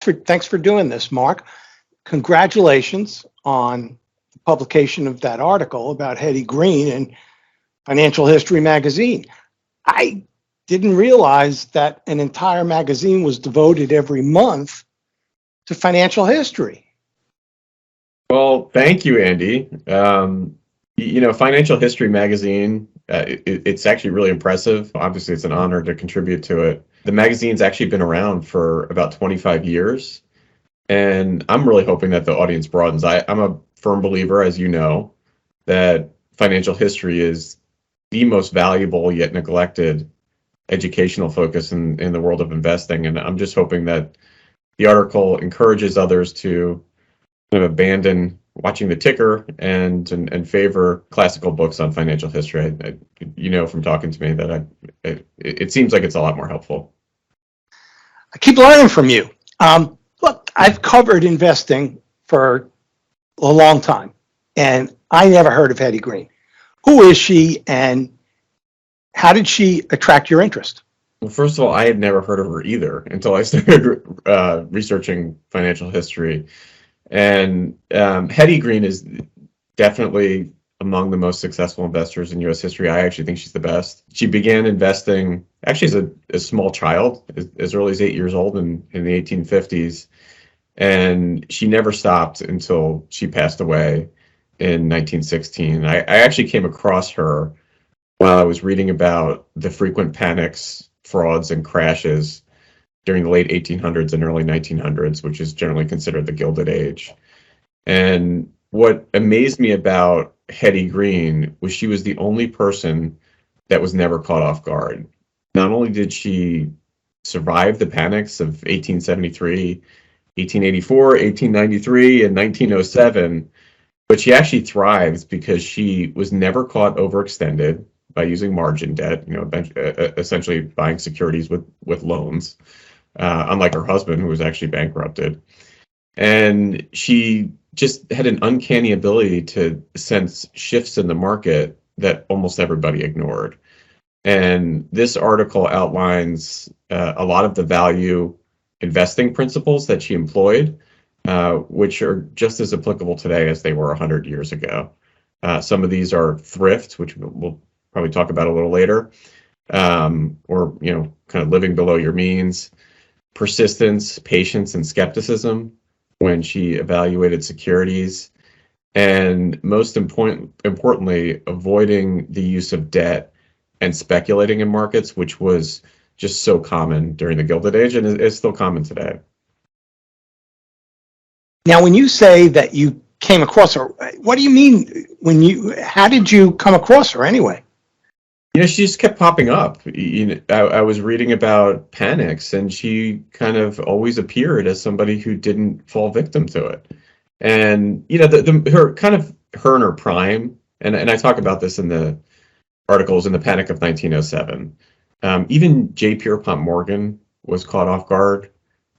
Thanks for doing this, Mark. Congratulations on the publication of that article about Hetty Green in Financial History magazine. I didn't realize that an entire magazine was devoted every month to financial history. Well, thank you, Andy. Financial History magazine, it's actually really impressive. Obviously, it's an honor to contribute to it. The magazine's actually been around for about 25 years, and I'm really hoping that the audience broadens. I'm a firm believer, as you know, that financial history is the most valuable yet neglected educational focus in the world of investing. And I'm just hoping that the article encourages others to kind of abandon watching the ticker and favor classical books on financial history. From talking to me that it seems like it's a lot more helpful. I keep learning from you. Look, I've covered investing for a long time, and I never heard of Hetty Green. Who is she, and how did she attract your interest? Well, first of all, I had never heard of her either until I started researching financial history. And Hetty Green is definitely among the most successful investors in U.S. history. I actually think she's the best. She began investing actually as a small child, as early as 8 years old in the 1850s. And she never stopped until she passed away in 1916. I actually came across her while I was reading about the frequent panics, frauds, and crashes during the late 1800s and early 1900s, which is generally considered the Gilded Age. And what amazed me about Hetty Green was she was the only person that was never caught off guard. Not only did she survive the panics of 1873, 1884, 1893, and 1907, but she actually thrived because she was never caught overextended by using margin debt, essentially buying securities with loans, unlike her husband, who was actually bankrupted. And she just had an uncanny ability to sense shifts in the market that almost everybody ignored. And this article outlines a lot of the value investing principles that she employed, which are just as applicable today as they were 100 years ago. Some of these are thrift, which we'll probably talk about a little later, or kind of living below your means, persistence, patience, and skepticism when she evaluated securities, and most importantly, avoiding the use of debt and speculating in markets, which was just so common during the Gilded Age and is still common today. Now, when you say that you came across her, what do you mean how did you come across her anyway? She just kept popping up. I was reading about panics, and she kind of always appeared as somebody who didn't fall victim to it. And her in her prime, and I talk about this in the articles in the Panic of 1907. Even J. Pierpont Morgan was caught off guard.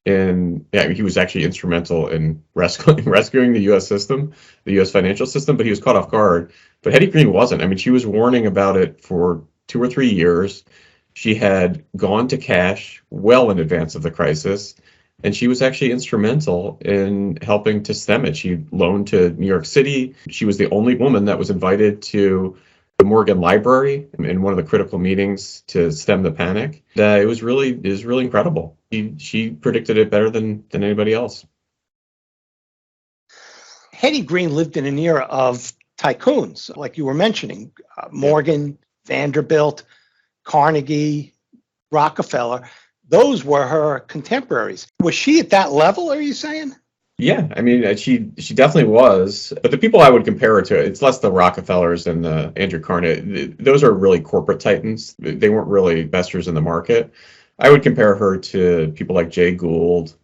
He was actually instrumental in rescuing the U.S. system, the U.S. financial system, but he was caught off guard. But Hetty Green wasn't. I mean, she was warning about it for 2 or 3 years. She had gone to cash well in advance of the crisis, and she was actually instrumental in helping to stem it. She loaned to New York City. She was the only woman that was invited to the Morgan Library in one of the critical meetings to stem the panic. It was really incredible. She predicted it better than anybody else. Hetty Green lived in an era of tycoons, like you were mentioning, Morgan, Vanderbilt, Carnegie, Rockefeller. Those were her contemporaries. Was she at that level, are you saying? Yeah, I mean, she definitely was. But the people I would compare her to, it's less the Rockefellers and the Andrew Carnegie. Those are really corporate titans. They weren't really investors in the market. I would compare her to people like Jay Gould,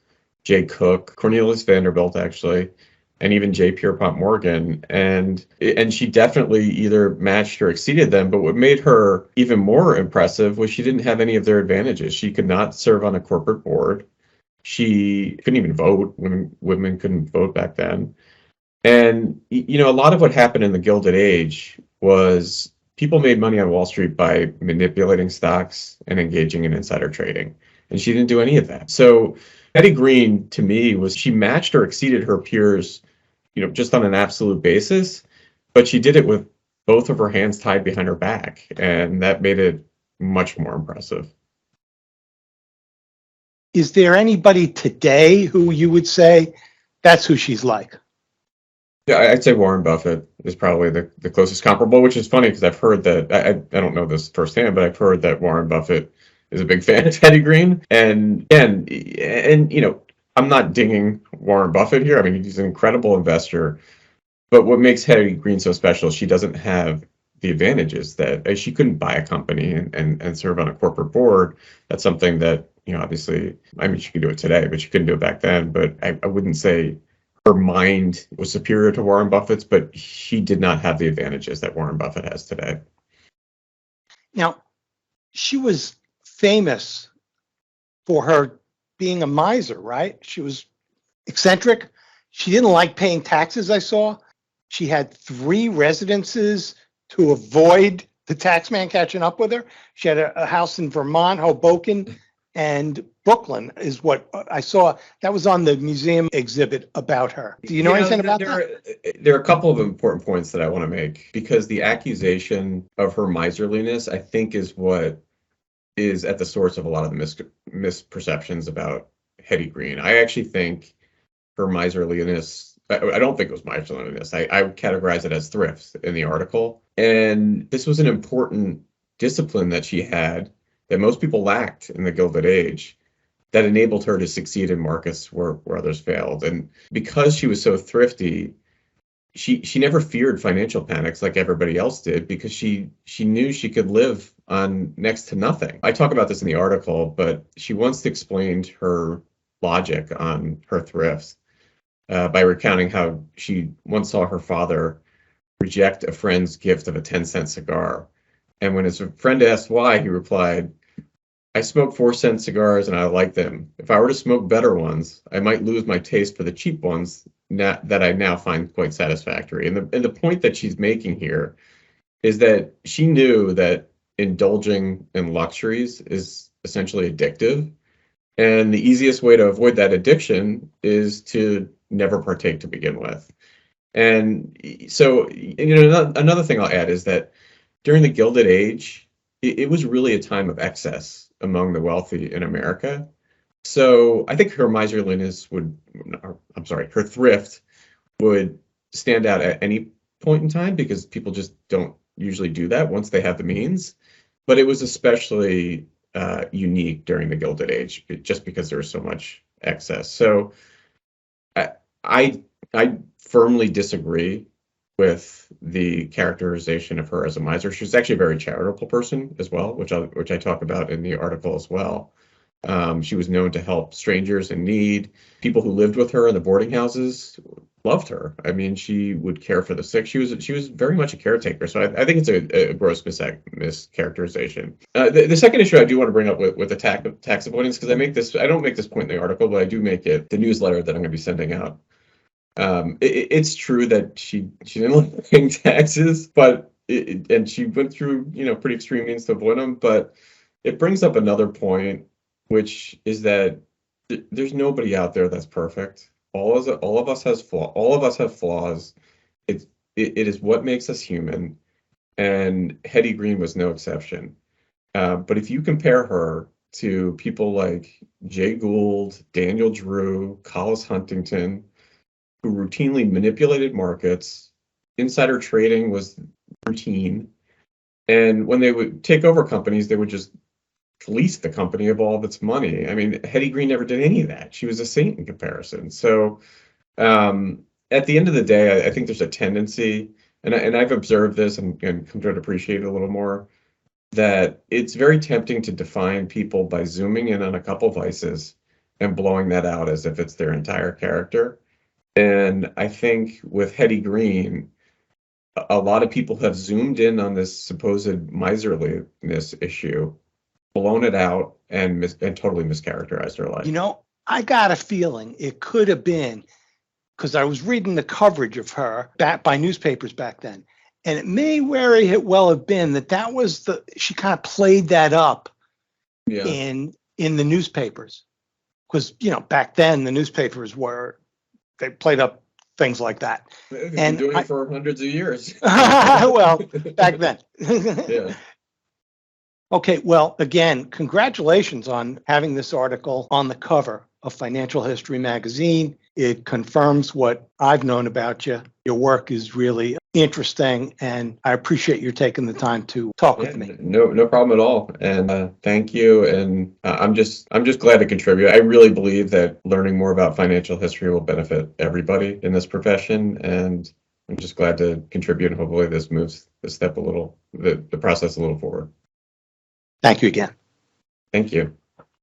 Jay Cook, Cornelius Vanderbilt, actually, and even J. Pierpont Morgan. And she definitely either matched or exceeded them. But what made her even more impressive was she didn't have any of their advantages. She could not serve on a corporate board. She couldn't even vote. Women couldn't vote back then. And, a lot of what happened in the Gilded Age was people made money on Wall Street by manipulating stocks and engaging in insider trading. and she didn't do any of that. So Hetty Green, to me, she matched or exceeded her peers, just on an absolute basis, but she did it with both of her hands tied behind her back, and that made it much more impressive. Is there anybody today who you would say that's who she's like? Yeah, I'd say Warren Buffett is probably the closest comparable, which is funny because I've heard that, I don't know this firsthand, but I've heard that Warren Buffett is a big fan of Hetty Green. And I'm not dinging Warren Buffett here. I mean, he's an incredible investor. But what makes Hetty Green so special is she doesn't have the advantages that she couldn't buy a company and serve on a corporate board. That's something that, obviously, I mean, she could do it today, but she couldn't do it back then. But I wouldn't say her mind was superior to Warren Buffett's, but she did not have the advantages that Warren Buffett has today. Now, she was famous for her being a miser, right? She was eccentric. She didn't like paying taxes, I saw. She had 3 residences to avoid the tax man catching up with her. She had a house in Vermont, Hoboken, and Brooklyn is what I saw. That was on the museum exhibit about her. Do you know anything about that? There are a couple of important points that I want to make, because the accusation of her miserliness, I think, is what is at the source of a lot of the misperceptions about Hetty Green. I actually think her miserliness, I don't think it was miserliness. I would categorize it as thrift in the article. And this was an important discipline that she had that most people lacked in the Gilded Age, that enabled her to succeed in markets where others failed. And because she was so thrifty, she never feared financial panics like everybody else did, because she knew she could live on next to nothing. I talk about this in the article, but she once explained her logic on her thrift by recounting how she once saw her father reject a friend's gift of a 10-cent cigar. And when his friend asked why, he replied, "I smoke 4-cent cigars and I like them. If I were to smoke better ones, I might lose my taste for the cheap ones that I now find quite satisfactory." And the point that she's making here is that she knew that indulging in luxuries is essentially addictive. And the easiest way to avoid that addiction is to never partake to begin with. And so, another thing I'll add is that during the Gilded Age, it was really a time of excess among the wealthy in America. So I think her miserliness her thrift would stand out at any point in time, because people just don't usually do that once they have the means. But it was especially unique during the Gilded Age, just because there was so much excess. So I firmly disagree with the characterization of her as a miser. She's actually a very charitable person as well, which I talk about in the article as well. She was known to help strangers in need. People who lived with her in the boarding houses loved her. I mean, she would care for the sick. She was very much a caretaker. So I think it's a gross mischaracterization. The second issue I do want to bring up with the tax avoidance, because I don't make this point in the article, but I do make it the newsletter that I'm going to be sending out. It's true that she didn't like paying taxes, and she went through pretty extreme means to avoid them. But it brings up another point, which is that there's nobody out there that's perfect. All of us have flaws. It is what makes us human, and Hetty Green was no exception. But if you compare her to people like Jay Gould, Daniel Drew, Collis Huntington, who routinely manipulated markets, insider trading was routine, and when they would take over companies, they would just fleece the company of all of its money. I mean, Hetty Green never did any of that. She was a saint in comparison. So at the end of the day, I think there's a tendency, and I've observed this and come to appreciate it a little more, that it's very tempting to define people by zooming in on a couple vices and blowing that out as if it's their entire character. And I think with Hetty Green, a lot of people have zoomed in on this supposed miserliness issue, blown it out, and totally mischaracterized her life. I got a feeling it could have been because I was reading the coverage of her by newspapers back then, and it may very well have been that was she kind of played that up in in the newspapers. Because, back then the newspapers they played up things like that. They've been doing it for hundreds of years. Well, back then. Yeah. Okay, well, again, congratulations on having this article on the cover of Financial History magazine. It confirms what I've known about you. Your work is really interesting, and I appreciate you taking the time to talk with me. No problem at all. And thank you. And I'm just glad to contribute. I really believe that learning more about financial history will benefit everybody in this profession. And I'm just glad to contribute. And hopefully this moves the process a little forward. Thank you again. Thank you.